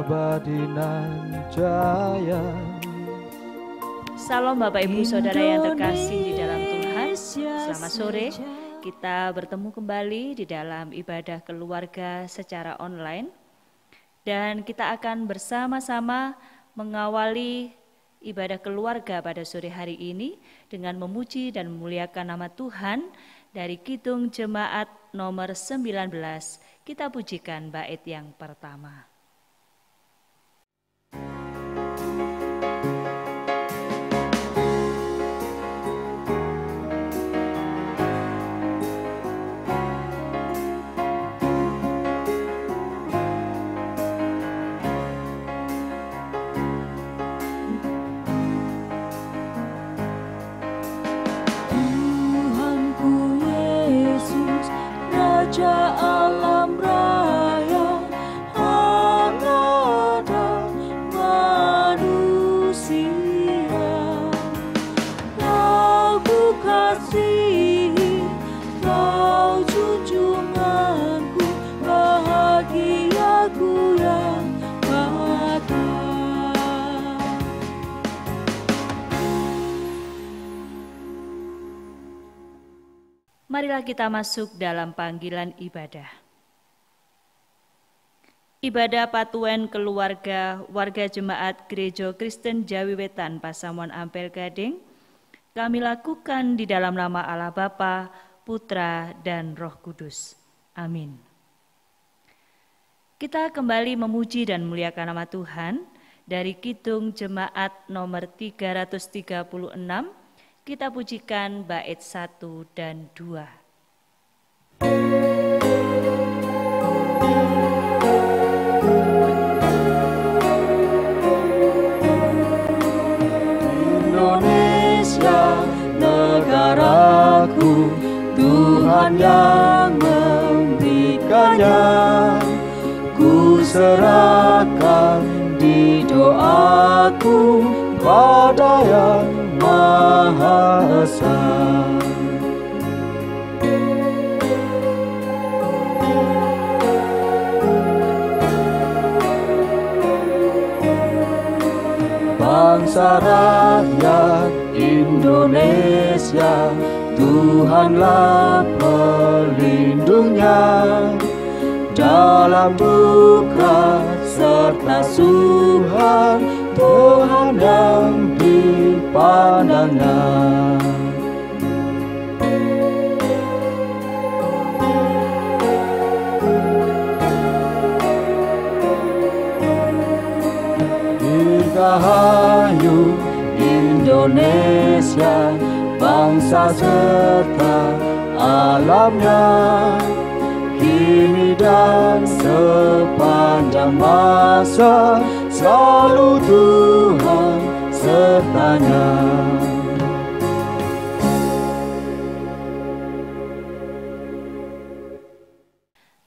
abadi nan jaya. Salam Bapak Ibu Saudara yang terkasih di dalam Tuhan. Selamat sore. Kita bertemu kembali di dalam ibadah keluarga secara online. Dan kita akan bersama-sama mengawali ibadah keluarga pada sore hari ini dengan memuji dan memuliakan nama Tuhan dari Kidung Jemaat nomor 19. Kita pujikan bait yang pertama. Raja alam raya, Allah dan manusia, Kau kasihi, Kau junjunganku, bahagiaku yang kekal. Marilah kita masuk dalam panggilan ibadah. Ibadah Patuen Keluarga Warga Jemaat Gereja Kristen Jawi Wetan Pasamuan Ampel Gading kami lakukan di dalam nama Allah Bapa, Putra, dan Roh Kudus. Amin. Kita kembali memuji dan memuliakan nama Tuhan dari Kidung Jemaat nomor 336. Kita pujikan bait 1 dan 2. Indonesia, negaraku, Tuhan yang memberikannya. Ku serahkan di doaku pada Yang Maha Esa. Bangsa rakyat Indonesia, Tuhanlah pelindungnya. Dalam duka serta suhan, Tuhan yang dipandangnya. Dirgahayu Indonesia, bangsa serta alamnya, kini dan sepanjang masa, selalu Tuhan sertanya.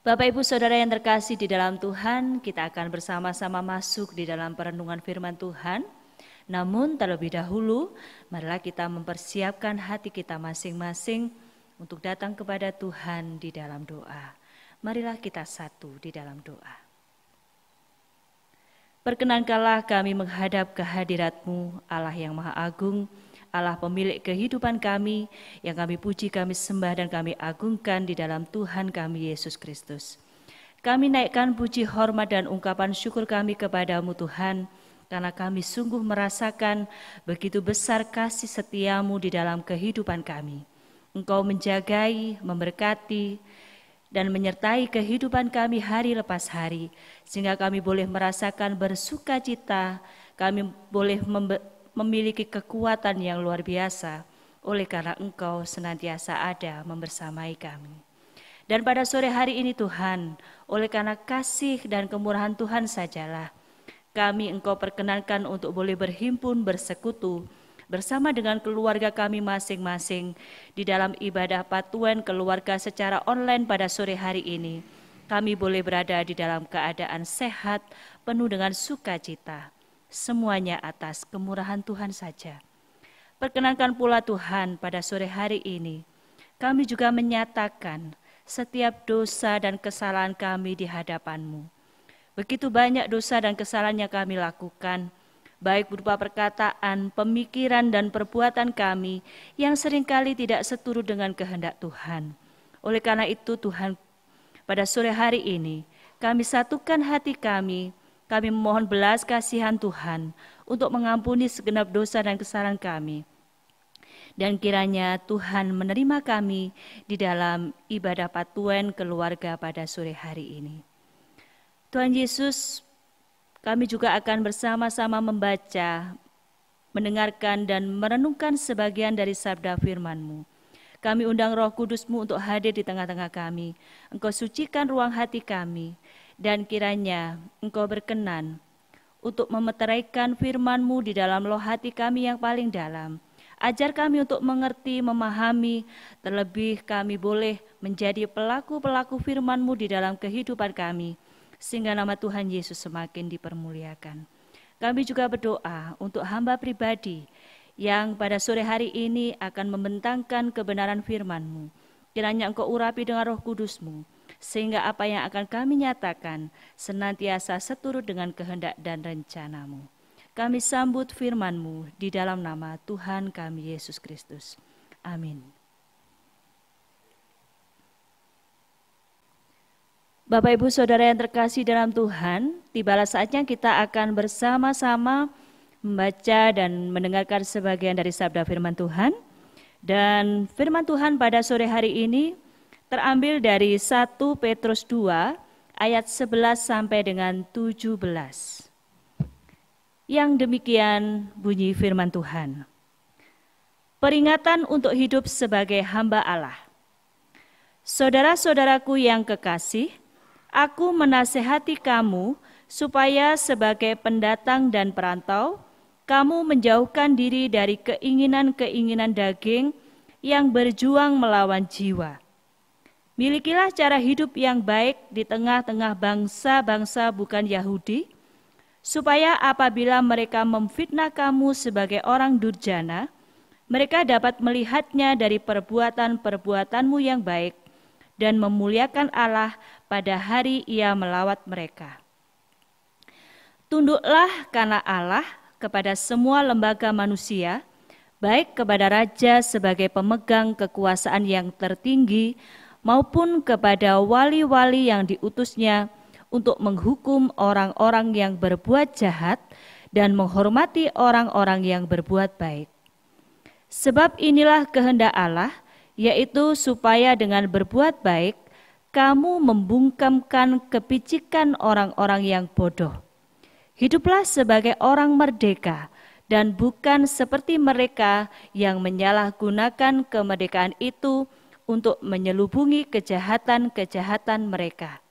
Bapak Ibu Saudara yang terkasih di dalam Tuhan, kita akan bersama-sama masuk di dalam perenungan firman Tuhan. Namun terlebih dahulu, marilah kita mempersiapkan hati kita masing-masing untuk datang kepada Tuhan di dalam doa. Marilah kita satu di dalam doa. Perkenankanlah kami menghadap kehadirat-Mu, Allah yang Maha Agung, Allah pemilik kehidupan kami, yang kami puji, kami sembah, dan kami agungkan di dalam Tuhan kami Yesus Kristus. Kami naikkan puji, hormat, dan ungkapan syukur kami kepadamu Tuhan, karena kami sungguh merasakan begitu besar kasih setia-Mu di dalam kehidupan kami. Engkau menjagai, memberkati, dan menyertai kehidupan kami hari lepas hari, sehingga kami boleh merasakan bersuka cita, kami boleh memiliki kekuatan yang luar biasa, oleh karena Engkau senantiasa ada membersamai kami. Dan pada sore hari ini Tuhan, oleh karena kasih dan kemurahan Tuhan sajalah, kami Engkau perkenankan untuk boleh berhimpun, bersekutu, bersama dengan keluarga kami masing-masing di dalam ibadah Patuen Keluarga secara online pada sore hari ini. Kami boleh berada di dalam keadaan sehat, penuh dengan sukacita. Semuanya atas kemurahan Tuhan saja. Perkenankan pula Tuhan pada sore hari ini, kami juga menyatakan setiap dosa dan kesalahan kami di hadapan-Mu. Begitu banyak dosa dan kesalahan yang kami lakukan, baik berupa perkataan, pemikiran, dan perbuatan kami yang seringkali tidak seturut dengan kehendak Tuhan. Oleh karena itu Tuhan, pada sore hari ini kami satukan hati kami memohon belas kasihan Tuhan untuk mengampuni segenap dosa dan kesalahan kami. Dan kiranya Tuhan menerima kami di dalam ibadah patuan keluarga pada sore hari ini. Tuhan Yesus, kami juga akan bersama-sama membaca, mendengarkan dan merenungkan sebagian dari sabda firman-Mu. Kami undang Roh Kudus-Mu untuk hadir di tengah-tengah kami. Engkau sucikan ruang hati kami, dan kiranya Engkau berkenan untuk memeteraikan firman-Mu di dalam loh hati kami yang paling dalam. Ajar kami untuk mengerti, memahami, terlebih kami boleh menjadi pelaku-pelaku firman-Mu di dalam kehidupan kami, sehingga nama Tuhan Yesus semakin dipermuliakan. Kami juga berdoa untuk hamba pribadi yang pada sore hari ini akan membentangkan kebenaran firman-Mu. Kiranya Engkau urapi dengan Roh Kudus-Mu, sehingga apa yang akan kami nyatakan senantiasa seturut dengan kehendak dan rencana-Mu. Kami sambut firman-Mu di dalam nama Tuhan kami Yesus Kristus. Amin. Bapak Ibu Saudara yang terkasih dalam Tuhan, tibalah saatnya kita akan bersama-sama membaca dan mendengarkan sebagian dari sabda firman Tuhan. Dan firman Tuhan pada sore hari ini terambil dari 1 Petrus 2 ayat 11 sampai dengan 17. Yang demikian bunyi firman Tuhan. Peringatan untuk hidup sebagai hamba Allah. Saudara-saudaraku yang kekasih, aku menasehati kamu supaya sebagai pendatang dan perantau, kamu menjauhkan diri dari keinginan-keinginan daging yang berjuang melawan jiwa. Milikilah cara hidup yang baik di tengah-tengah bangsa-bangsa bukan Yahudi, supaya apabila mereka memfitnah kamu sebagai orang durjana, mereka dapat melihatnya dari perbuatan-perbuatanmu yang baik dan memuliakan Allah pada hari Ia melawat mereka. Tunduklah karena Allah kepada semua lembaga manusia, baik kepada raja sebagai pemegang kekuasaan yang tertinggi, maupun kepada wali-wali yang diutusnya untuk menghukum orang-orang yang berbuat jahat dan menghormati orang-orang yang berbuat baik. Sebab inilah kehendak Allah, yaitu supaya dengan berbuat baik, kamu membungkamkan kepicikan orang-orang yang bodoh. Hiduplah sebagai orang merdeka, dan bukan seperti mereka yang menyalahgunakan kemerdekaan itu untuk menyelubungi kejahatan-kejahatan mereka.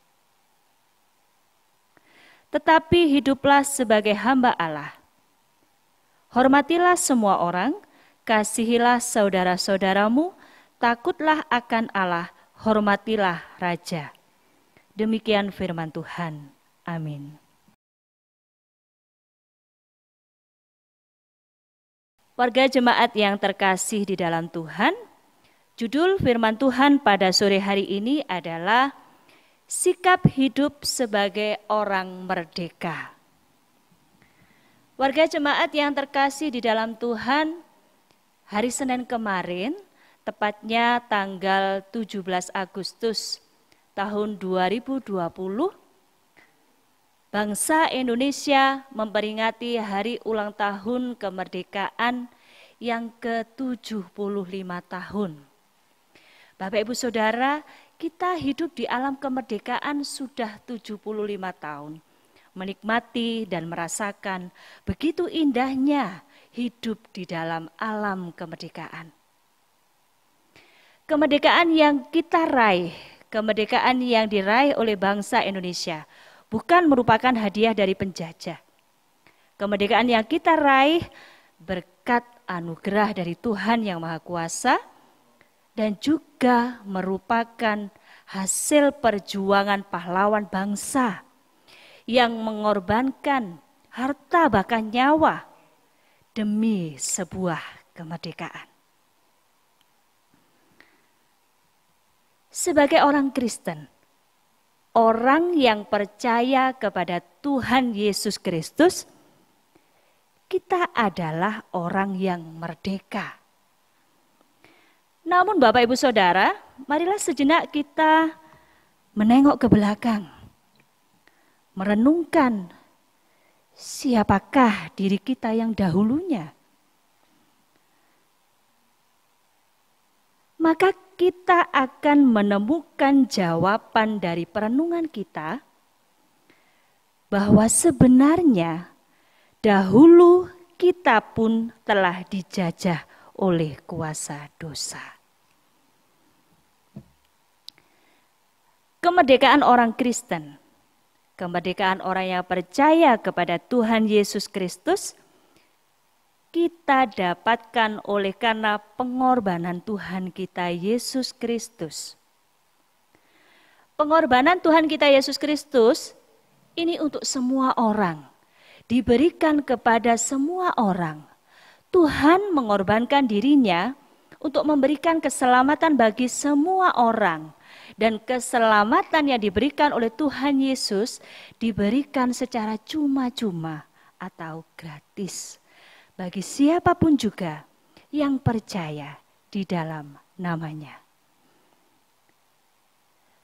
Tetapi hiduplah sebagai hamba Allah. Hormatilah semua orang, kasihilah saudara-saudaramu, takutlah akan Allah, hormatilah raja. Demikian firman Tuhan. Amin. Warga jemaat yang terkasih di dalam Tuhan, judul firman Tuhan pada sore hari ini adalah sikap hidup sebagai orang merdeka. Warga jemaat yang terkasih di dalam Tuhan, hari Senin kemarin, tepatnya tanggal 17 Agustus tahun 2020, bangsa Indonesia memperingati hari ulang tahun kemerdekaan yang ke-75 tahun. Bapak Ibu Saudara, kita hidup di alam kemerdekaan sudah 75 tahun. Menikmati dan merasakan begitu indahnya hidup di dalam alam kemerdekaan. Kemerdekaan yang kita raih, kemerdekaan yang diraih oleh bangsa Indonesia, bukan merupakan hadiah dari penjajah. Kemerdekaan yang kita raih berkat anugerah dari Tuhan yang Maha Kuasa, dan juga merupakan hasil perjuangan pahlawan bangsa yang mengorbankan harta bahkan nyawa demi sebuah kemerdekaan. Sebagai orang Kristen, orang yang percaya kepada Tuhan Yesus Kristus, kita adalah orang yang merdeka. Namun Bapak Ibu Saudara, marilah sejenak kita menengok ke belakang, merenungkan siapakah diri kita yang dahulunya. Maka kita akan menemukan jawaban dari perenungan kita bahwa sebenarnya dahulu kita pun telah dijajah oleh kuasa dosa. Kemerdekaan orang Kristen, kemerdekaan orang yang percaya kepada Tuhan Yesus Kristus, kita dapatkan oleh karena pengorbanan Tuhan kita Yesus Kristus. Pengorbanan Tuhan kita Yesus Kristus ini untuk semua orang, diberikan kepada semua orang. Tuhan mengorbankan dirinya untuk memberikan keselamatan bagi semua orang. Dan keselamatan yang diberikan oleh Tuhan Yesus diberikan secara cuma-cuma atau gratis bagi siapapun juga yang percaya di dalam namanya.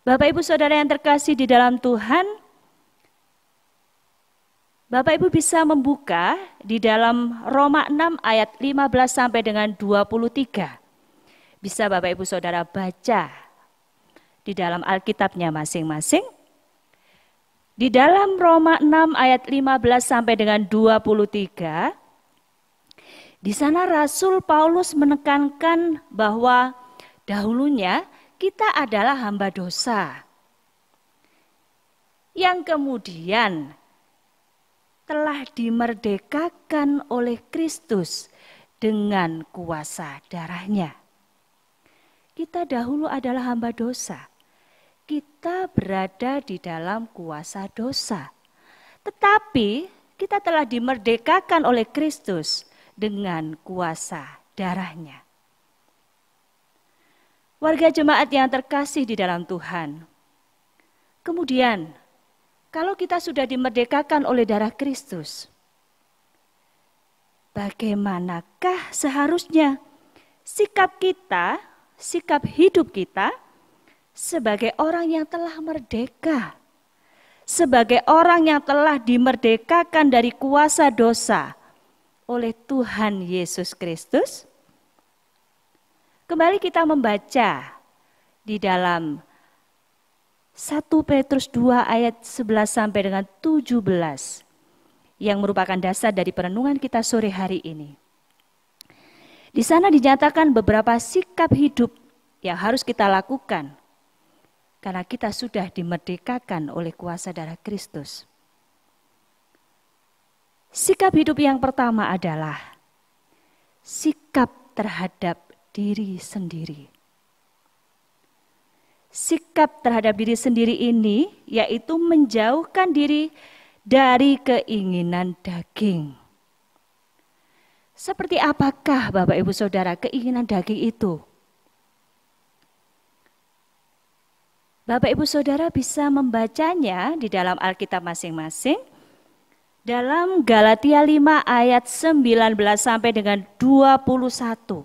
Bapak Ibu Saudara yang terkasih di dalam Tuhan, Bapak Ibu bisa membuka di dalam Roma 6 ayat 15 sampai dengan 23. Bisa Bapak Ibu Saudara baca di dalam Alkitabnya masing-masing. Di dalam Roma 6 ayat 15 sampai dengan 23, di sana Rasul Paulus menekankan bahwa dahulunya kita adalah hamba dosa yang kemudian telah dimerdekakan oleh Kristus dengan kuasa darahnya. Kita dahulu adalah hamba dosa. Kita berada di dalam kuasa dosa. Tetapi kita telah dimerdekakan oleh Kristus dengan kuasa darahnya. Warga jemaat yang terkasih di dalam Tuhan. Kemudian, kalau kita sudah dimerdekakan oleh darah Kristus, bagaimanakah seharusnya sikap kita, sikap hidup kita sebagai orang yang telah merdeka, sebagai orang yang telah dimerdekakan dari kuasa dosa oleh Tuhan Yesus Kristus? Kembali kita membaca di dalam 1 Petrus 2 ayat 11 sampai dengan 17 yang merupakan dasar dari perenungan kita sore hari ini. Di sana dinyatakan beberapa sikap hidup yang harus kita lakukan karena kita sudah dimerdekakan oleh kuasa darah Kristus. Sikap hidup yang pertama adalah sikap terhadap diri sendiri. Sikap terhadap diri sendiri ini yaitu menjauhkan diri dari keinginan daging. Seperti apakah Bapak Ibu Saudara keinginan daging itu? Bapak Ibu Saudara bisa membacanya di dalam Alkitab masing-masing. Dalam Galatia 5 ayat 19 sampai dengan 21.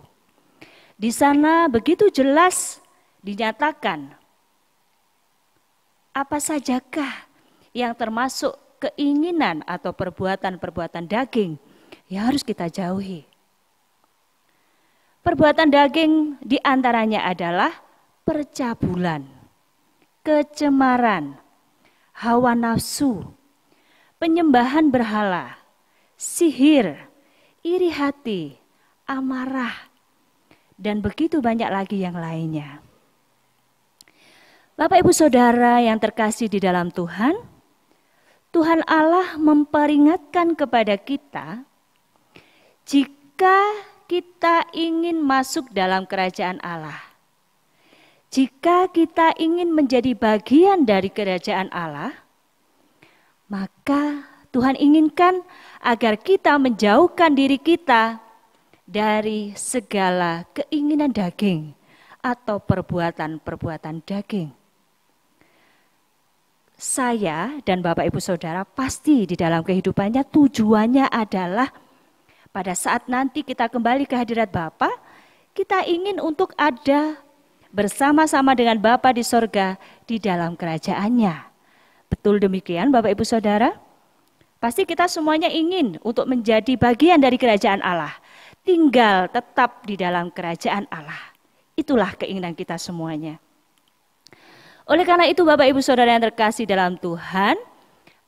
Di sana begitu jelas dinyatakan apa sajakah yang termasuk keinginan atau perbuatan-perbuatan daging yang harus kita jauhi. Perbuatan daging diantaranya adalah percabulan, kecemaran, hawa nafsu, penyembahan berhala, sihir, iri hati, amarah, dan begitu banyak lagi yang lainnya. Bapak Ibu Saudara yang terkasih di dalam Tuhan, Tuhan Allah memperingatkan kepada kita, jika kita ingin masuk dalam kerajaan Allah, jika kita ingin menjadi bagian dari kerajaan Allah, maka Tuhan inginkan agar kita menjauhkan diri kita dari segala keinginan daging atau perbuatan-perbuatan daging. saya dan Bapak Ibu Saudara pasti di dalam kehidupannya tujuannya adalah pada saat nanti kita kembali ke hadirat Bapa, kita ingin untuk ada bersama-sama dengan Bapa di sorga di dalam kerajaannya. Betul demikian Bapak Ibu Saudara? Pasti kita semuanya ingin untuk menjadi bagian dari kerajaan Allah. Tinggal tetap di dalam kerajaan Allah. Itulah keinginan kita semuanya. Oleh karena itu Bapak Ibu Saudara yang terkasih dalam Tuhan,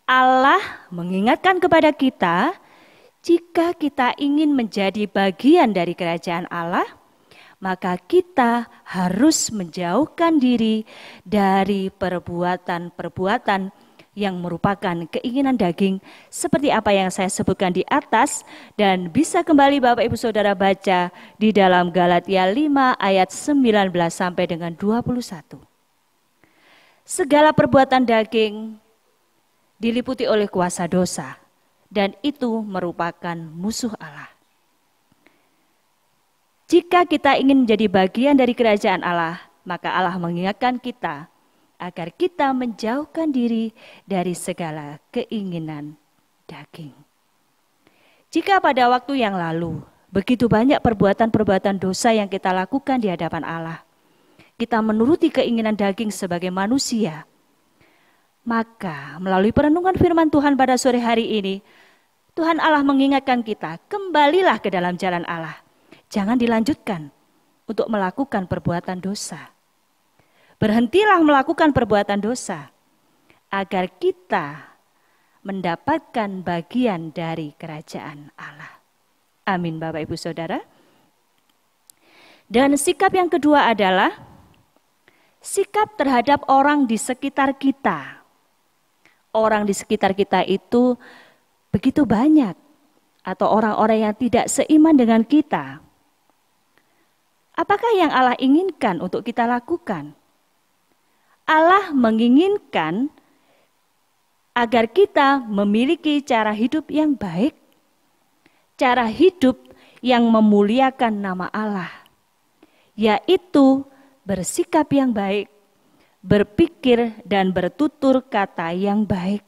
Allah mengingatkan kepada kita, jika kita ingin menjadi bagian dari kerajaan Allah, maka kita harus menjauhkan diri dari perbuatan-perbuatan yang merupakan keinginan daging seperti apa yang saya sebutkan di atas, dan bisa kembali Bapak Ibu Saudara baca di dalam Galatia 5 ayat 19 sampai dengan 21. Segala perbuatan daging diliputi oleh kuasa dosa, dan itu merupakan musuh Allah. Jika kita ingin menjadi bagian dari kerajaan Allah, maka Allah mengingatkan kita agar kita menjauhkan diri dari segala keinginan daging. Jika pada waktu yang lalu begitu banyak perbuatan-perbuatan dosa yang kita lakukan di hadapan Allah, kita menuruti keinginan daging sebagai manusia, maka melalui perenungan firman Tuhan pada sore hari ini, Tuhan Allah mengingatkan kita, kembalilah ke dalam jalan Allah. Jangan dilanjutkan untuk melakukan perbuatan dosa. Berhentilah melakukan perbuatan dosa agar kita mendapatkan bagian dari kerajaan Allah. Amin Bapak Ibu Saudara. Dan sikap yang kedua adalah sikap terhadap orang di sekitar kita. Orang di sekitar kita itu begitu banyak, atau orang-orang yang tidak seiman dengan kita. Apakah yang Allah inginkan untuk kita lakukan? Allah menginginkan agar kita memiliki cara hidup yang baik, cara hidup yang memuliakan nama Allah, yaitu bersikap yang baik, berpikir dan bertutur kata yang baik.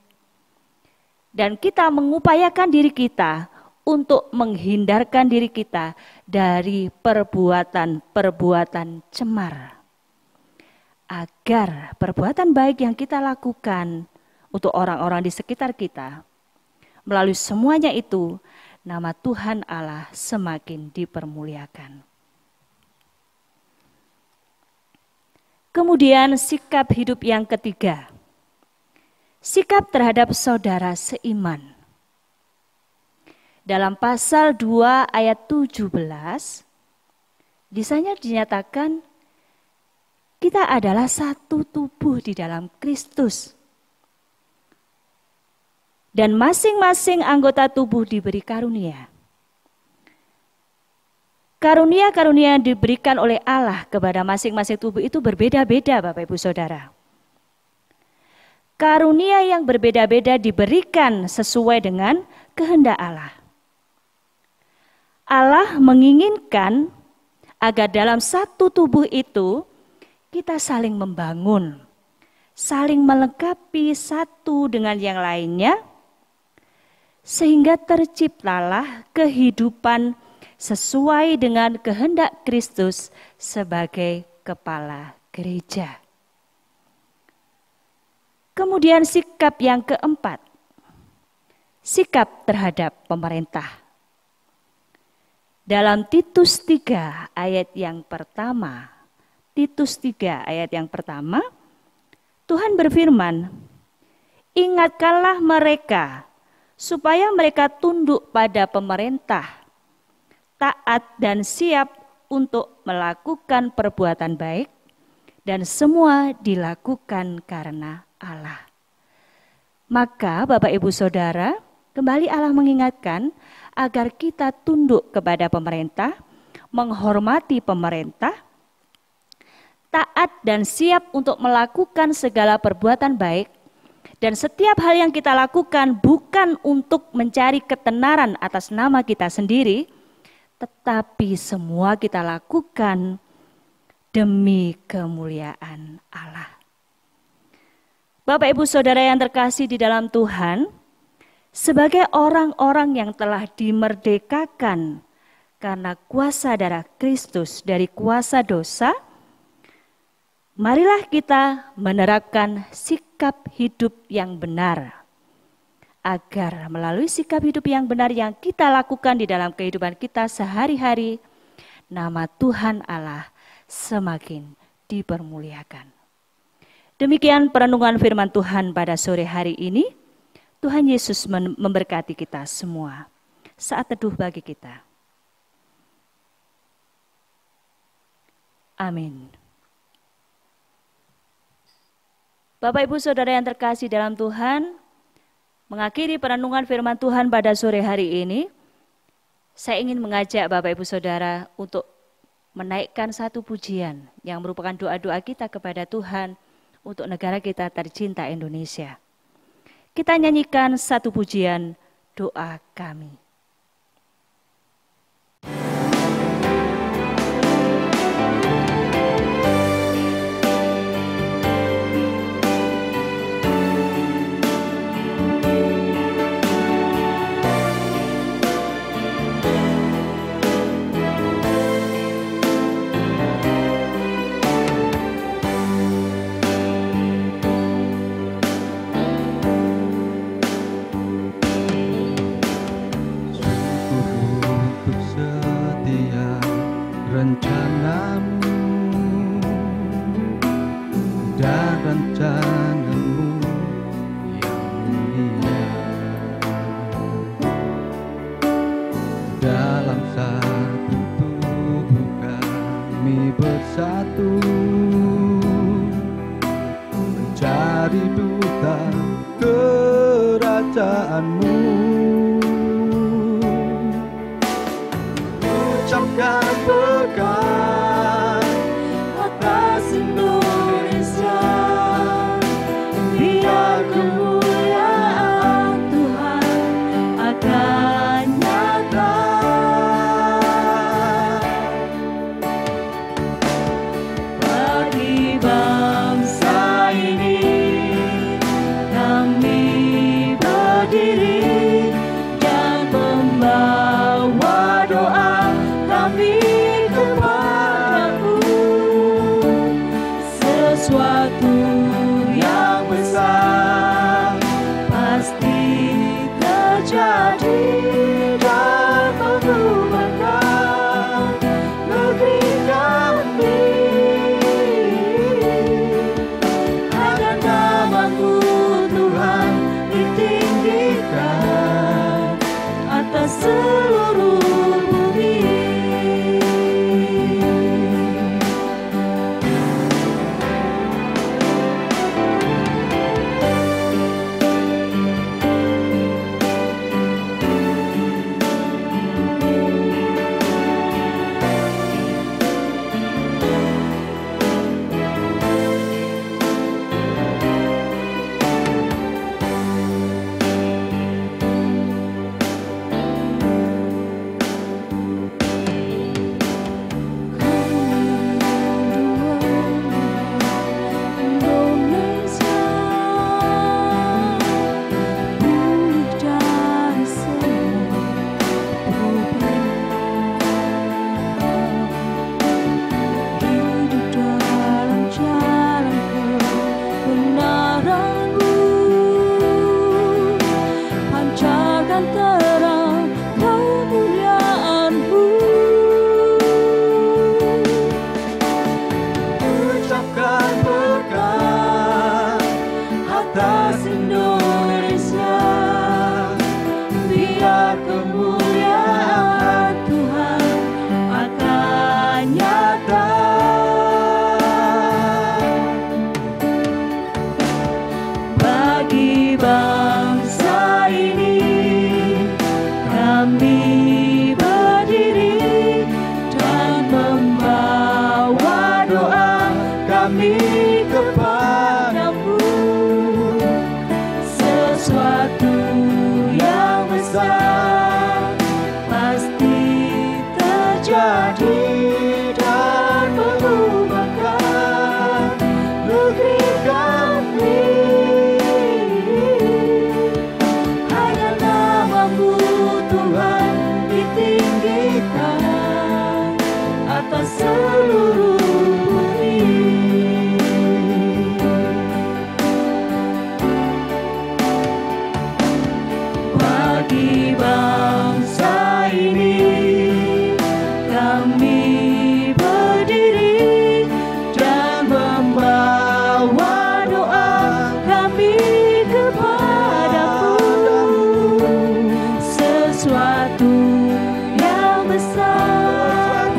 Dan kita mengupayakan diri kita untuk menghindarkan diri kita dari perbuatan-perbuatan cemar. Agar perbuatan baik yang kita lakukan untuk orang-orang di sekitar kita, melalui semuanya itu, nama Tuhan Allah semakin dipermuliakan. Kemudian sikap hidup yang ketiga, sikap terhadap saudara seiman. Dalam pasal 2 ayat 17, di sana dinyatakan kita adalah satu tubuh di dalam Kristus. Dan masing-masing anggota tubuh diberi karunia. Karunia-karunia yang diberikan oleh Allah kepada masing-masing tubuh itu berbeda-beda Bapak Ibu Saudara. Karunia yang berbeda-beda diberikan sesuai dengan kehendak Allah. Allah menginginkan agar dalam satu tubuh itu kita saling membangun, saling melengkapi satu dengan yang lainnya, sehingga terciptalah kehidupan sesuai dengan kehendak Kristus sebagai kepala gereja. Kemudian sikap yang keempat, sikap terhadap pemerintah. Dalam Titus 3 ayat yang pertama, Tuhan berfirman, ingatkanlah mereka supaya mereka tunduk pada pemerintah, taat dan siap untuk melakukan perbuatan baik, dan semua dilakukan karena Allah. Maka Bapak Ibu Saudara, kembali Allah mengingatkan agar kita tunduk kepada pemerintah, menghormati pemerintah, taat dan siap untuk melakukan segala perbuatan baik, dan setiap hal yang kita lakukan bukan untuk mencari ketenaran atas nama kita sendiri, tetapi semua kita lakukan demi kemuliaan Allah. Bapak Ibu Saudara yang terkasih di dalam Tuhan, sebagai orang-orang yang telah dimerdekakan karena kuasa darah Kristus dari kuasa dosa, marilah kita menerapkan sikap hidup yang benar, agar melalui sikap hidup yang benar yang kita lakukan di dalam kehidupan kita sehari-hari, nama Tuhan Allah semakin dipermuliakan. Demikian perenungan firman Tuhan pada sore hari ini. Tuhan Yesus memberkati kita semua. Saat teduh bagi kita. Amin. Bapak Ibu Saudara yang terkasih dalam Tuhan, mengakhiri perenungan firman Tuhan pada sore hari ini, saya ingin mengajak Bapak Ibu Saudara untuk menaikkan satu pujian yang merupakan doa-doa kita kepada Tuhan untuk negara kita tercinta Indonesia. Kita nyanyikan satu pujian doa kami. Rencanamu dan rencanamu yang mulia, dalam satu tubuh kami bersatu, mencari duta kerajaanmu. Ucapkan berkat atas Indonesia, biar kemuliaan Tuhan akan nyata. Bagi bangsa ini kami berdiri dan membawa doa kami kepadamu, sesuatu yang besar pasti terjadi dan mengubahkan negeri kami, agar nama-Mu Tuhan ditinggikan atas seluruh bumi. Sesuatu yang besar sesuatu yang besar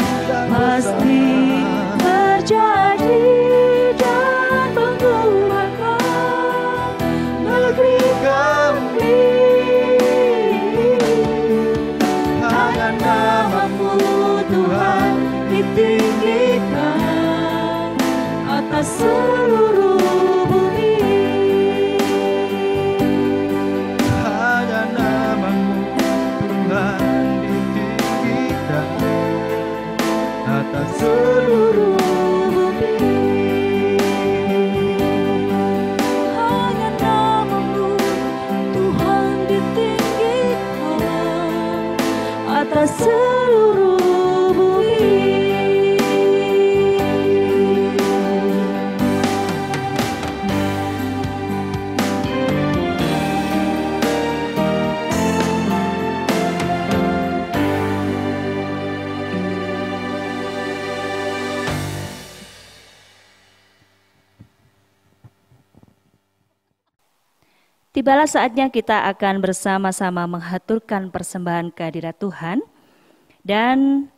pasti terjadi dan mengubahkan negeri kami. Hanya nama-Mu Tuhan ditinggikan atas seluruh bumi. Hanya nama-Mu Tuhan ditinggikan atas seluruh bumi. Hanya nama-Mu Tuhan ditinggikan atas seluruh bumi. Tibalah saatnya kita akan bersama-sama menghaturkan persembahan kehadirat Tuhan. Dan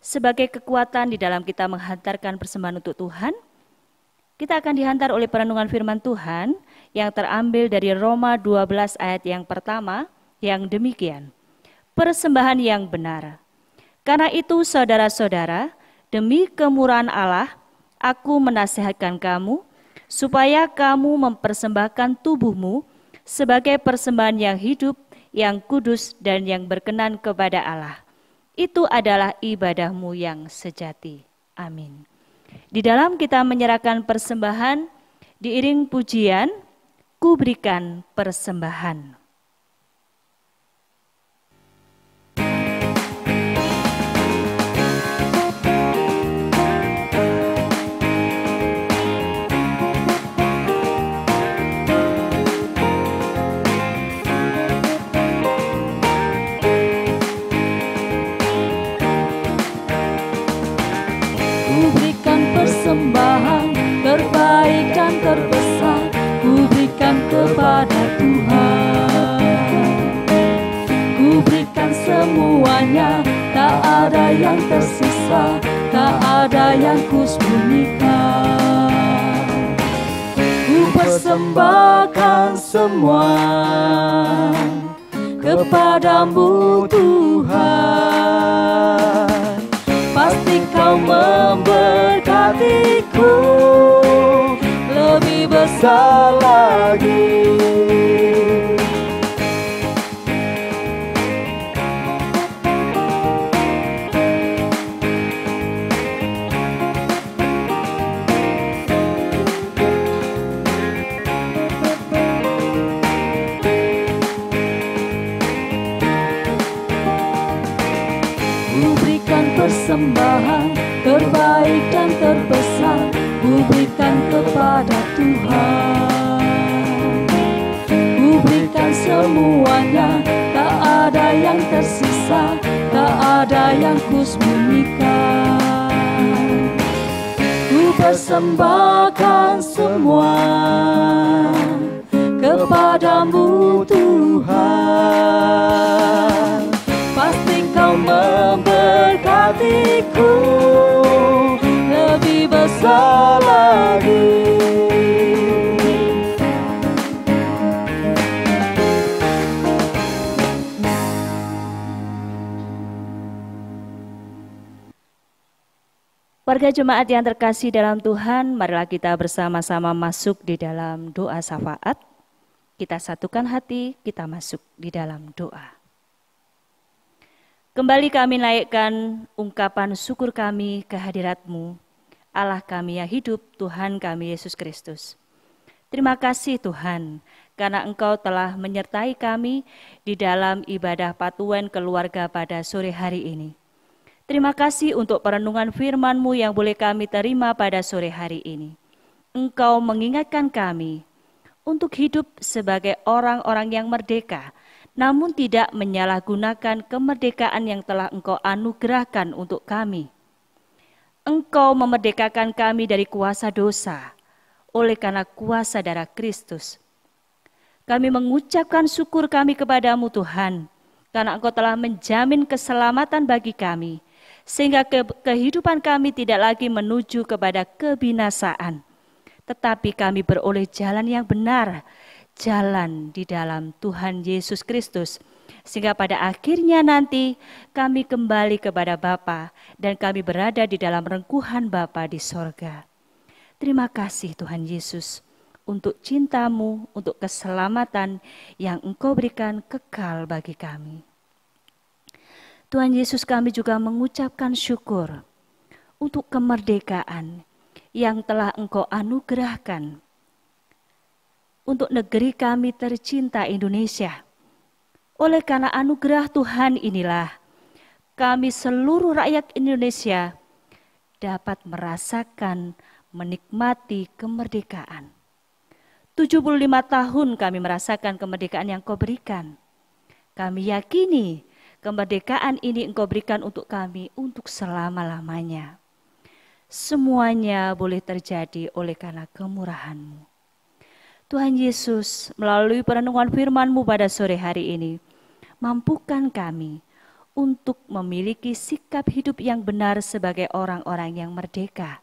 sebagai kekuatan di dalam kita menghantarkan persembahan untuk Tuhan, kita akan dihantar oleh perenungan firman Tuhan yang terambil dari Roma 12 ayat yang pertama yang demikian. Persembahan yang benar. Karena itu saudara-saudara, demi kemurahan Allah, aku menasihatkan kamu supaya kamu mempersembahkan tubuhmu sebagai persembahan yang hidup, yang kudus, dan yang berkenan kepada Allah. Itu adalah ibadahmu yang sejati. Amin. Di dalam kita menyerahkan persembahan, diiring pujian, ku berikan persembahan. Persembahan terbaik dan terbesar ku berikan kepada Tuhan. Ku berikan semuanya, tak ada yang tersisa, tak ada yang ku sembunyikan. Ku persembahkan semua kepadamu Tuhan. Pasti Kau memberkatiku lebih besar lagi. Ku berikan persembahan terbaik dan terbesar, ku berikan kepada Tuhan. Ku berikan semuanya, tak ada yang tersisa, tak ada yang ku sembunyikan. Ku persembahkan semua kepadamu Tuhan. Pasti Kau memberkatiku lebih besar lagi. Warga jemaat yang terkasih dalam Tuhan, marilah kita bersama-sama masuk di dalam doa syafaat. Kita satukan hati, kita masuk di dalam doa. Kembali kami naikkan ungkapan syukur kami kehadirat-Mu, Allah kami yang hidup, Tuhan kami Yesus Kristus. Terima kasih Tuhan, karena Engkau telah menyertai kami di dalam ibadah patuan keluarga pada sore hari ini. Terima kasih untuk perenungan firman-Mu yang boleh kami terima pada sore hari ini. Engkau mengingatkan kami untuk hidup sebagai orang-orang yang merdeka, namun tidak menyalahgunakan kemerdekaan yang telah Engkau anugerahkan untuk kami. Engkau memerdekakan kami dari kuasa dosa, oleh karena kuasa darah Kristus. Kami mengucapkan syukur kami kepadamu Tuhan, karena Engkau telah menjamin keselamatan bagi kami, sehingga kehidupan kami tidak lagi menuju kepada kebinasaan, tetapi kami beroleh jalan yang benar, jalan di dalam Tuhan Yesus Kristus, sehingga pada akhirnya nanti kami kembali kepada Bapa dan kami berada di dalam rengkuhan Bapa di sorga. Terima kasih Tuhan Yesus untuk cinta-Mu, untuk keselamatan yang Engkau berikan kekal bagi kami. Tuhan Yesus, kami juga mengucapkan syukur untuk kemerdekaan yang telah Engkau anugerahkan untuk negeri kami tercinta Indonesia. Oleh karena anugerah Tuhan inilah, kami seluruh rakyat Indonesia dapat merasakan, menikmati kemerdekaan. 75 tahun kami merasakan kemerdekaan yang Kau berikan. Kami yakini kemerdekaan ini Engkau berikan untuk kami untuk selama-lamanya. Semuanya boleh terjadi oleh karena kemurahan-Mu. Tuhan Yesus, melalui perenungan firman-Mu pada sore hari ini, mampukan kami untuk memiliki sikap hidup yang benar sebagai orang-orang yang merdeka.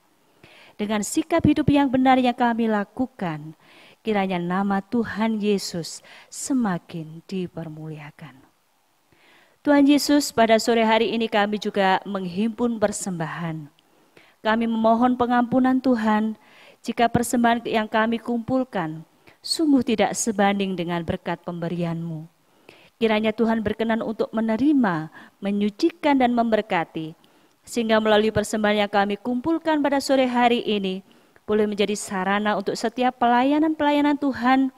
Dengan sikap hidup yang benar yang kami lakukan, kiranya nama Tuhan Yesus semakin dipermuliakan. Tuhan Yesus, pada sore hari ini kami juga menghimpun persembahan. Kami memohon pengampunan Tuhan jika persembahan yang kami kumpulkan sungguh tidak sebanding dengan berkat pemberian-Mu. Kiranya Tuhan berkenan untuk menerima, menyucikan dan memberkati, sehingga melalui persembahan yang kami kumpulkan pada sore hari ini, boleh menjadi sarana untuk setiap pelayanan-pelayanan Tuhan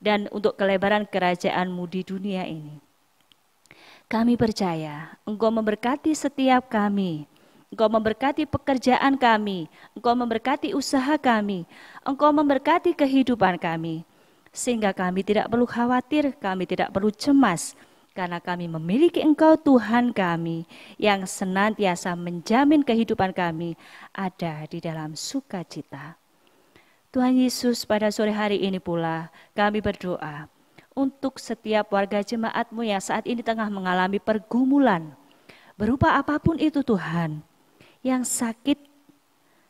dan untuk kelebaran kerajaan-Mu di dunia ini. Kami percaya Engkau memberkati setiap kami, Engkau memberkati pekerjaan kami, Engkau memberkati usaha kami, Engkau memberkati kehidupan kami, sehingga kami tidak perlu khawatir, kami tidak perlu cemas, karena kami memiliki Engkau Tuhan kami yang senantiasa menjamin kehidupan kami ada di dalam sukacita. Tuhan Yesus, pada sore hari ini pula kami berdoa untuk setiap warga jemaat-Mu yang saat ini tengah mengalami pergumulan, berupa apapun itu Tuhan, yang sakit,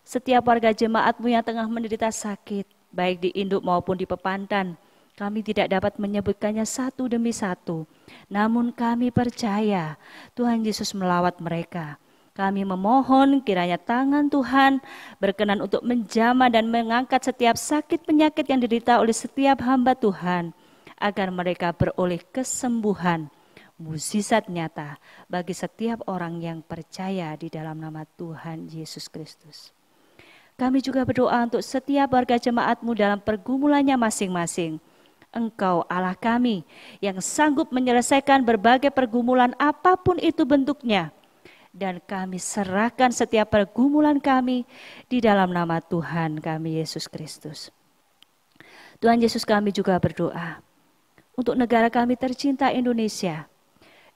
setiap warga jemaat-Mu yang tengah menderita sakit, baik di induk maupun di pepandan, kami tidak dapat menyebutkannya satu demi satu, namun kami percaya Tuhan Yesus melawat mereka. Kami memohon kiranya tangan Tuhan berkenan untuk menjamah dan mengangkat setiap sakit penyakit yang diderita oleh setiap hamba Tuhan, agar mereka beroleh kesembuhan, mukjizat nyata bagi setiap orang yang percaya di dalam nama Tuhan Yesus Kristus. Kami juga berdoa untuk setiap warga jemaat-Mu dalam pergumulannya masing-masing. Engkau Allah kami yang sanggup menyelesaikan berbagai pergumulan apapun itu bentuknya. Dan kami serahkan setiap pergumulan kami di dalam nama Tuhan kami Yesus Kristus. Tuhan Yesus, kami juga berdoa untuk negara kami tercinta Indonesia.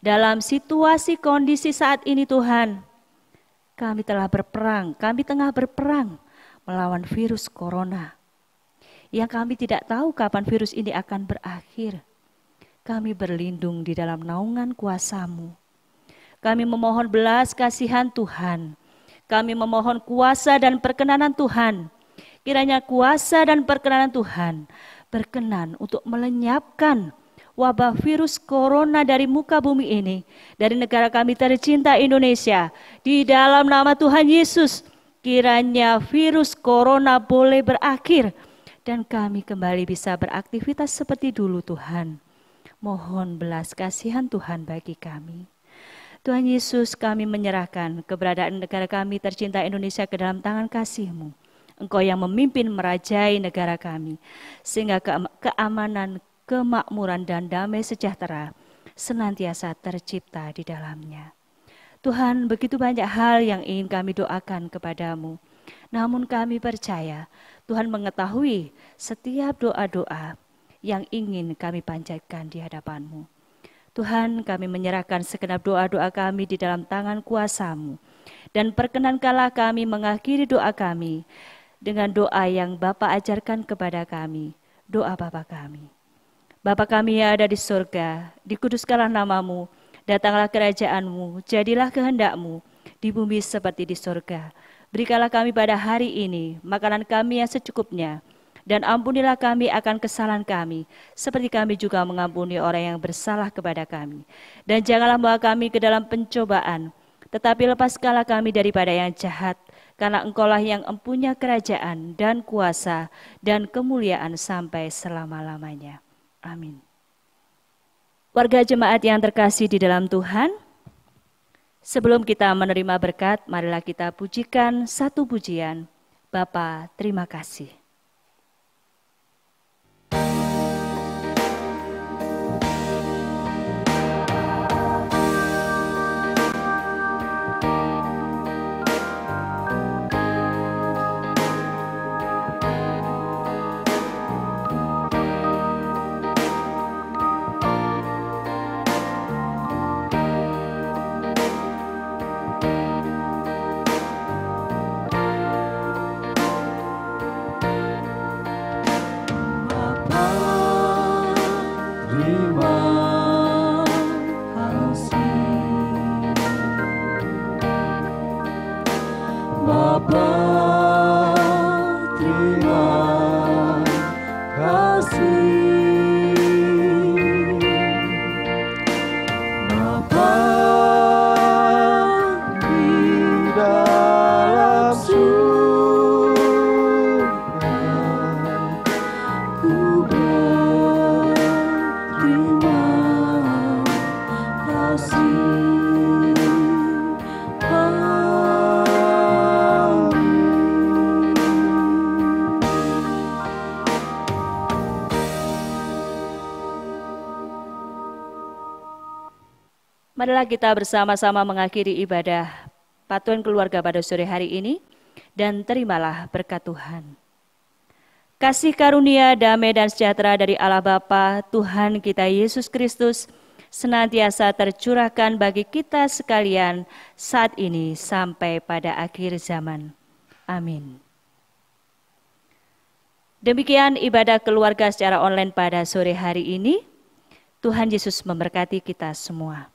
Dalam situasi kondisi saat ini Tuhan, kami tengah berperang melawan virus corona, yang kami tidak tahu kapan virus ini akan berakhir. Kami berlindung di dalam naungan kuasa-Mu. Kami memohon belas kasihan Tuhan. Kami memohon kuasa dan perkenanan Tuhan. Kiranya kuasa dan perkenanan Tuhan berkenan untuk melenyapkan wabah virus corona dari muka bumi ini, dari negara kami tercinta Indonesia. Di dalam nama Tuhan Yesus, kiranya virus corona boleh berakhir dan kami kembali bisa beraktivitas seperti dulu Tuhan. Mohon belas kasihan Tuhan bagi kami. Tuhan Yesus, kami menyerahkan keberadaan negara kami tercinta Indonesia ke dalam tangan kasih-Mu. Engkau yang memimpin merajai negara kami, sehingga keamanan, kemakmuran dan damai sejahtera senantiasa tercipta di dalamnya. Tuhan, begitu banyak hal yang ingin kami doakan kepadamu, namun kami percaya Tuhan mengetahui setiap doa-doa yang ingin kami panjatkan di hadapan-Mu. Tuhan, kami menyerahkan segenap doa-doa kami di dalam tangan kuasa-Mu, dan perkenankanlah kami mengakhiri doa kami dengan doa yang Bapa ajarkan kepada kami, doa Bapa kami. Bapa kami yang ada di surga, dikuduskanlah nama-Mu, Datanglah kerajaan-Mu, jadilah kehendak-Mu di bumi seperti di surga. Berikanlah kami pada hari ini makanan kami yang secukupnya, dan ampunilah kami akan kesalahan kami, seperti kami juga mengampuni orang yang bersalah kepada kami. Dan janganlah membawa kami ke dalam pencobaan, tetapi lepaskanlah kami daripada yang jahat, karena Engkaulah yang empunya kerajaan dan kuasa dan kemuliaan sampai selama-lamanya. Amin. Warga jemaat yang terkasih di dalam Tuhan, sebelum kita menerima berkat, marilah kita pujikan satu pujian. Bapa, terima kasih. Marilah kita bersama-sama mengakhiri ibadah Patuan Keluarga pada sore hari ini, dan terimalah berkat Tuhan. Kasih karunia, damai dan sejahtera dari Allah Bapa, Tuhan kita Yesus Kristus, senantiasa tercurahkan bagi kita sekalian saat ini sampai pada akhir zaman. Amin. Demikian ibadah keluarga secara online pada sore hari ini. Tuhan Yesus memberkati kita semua.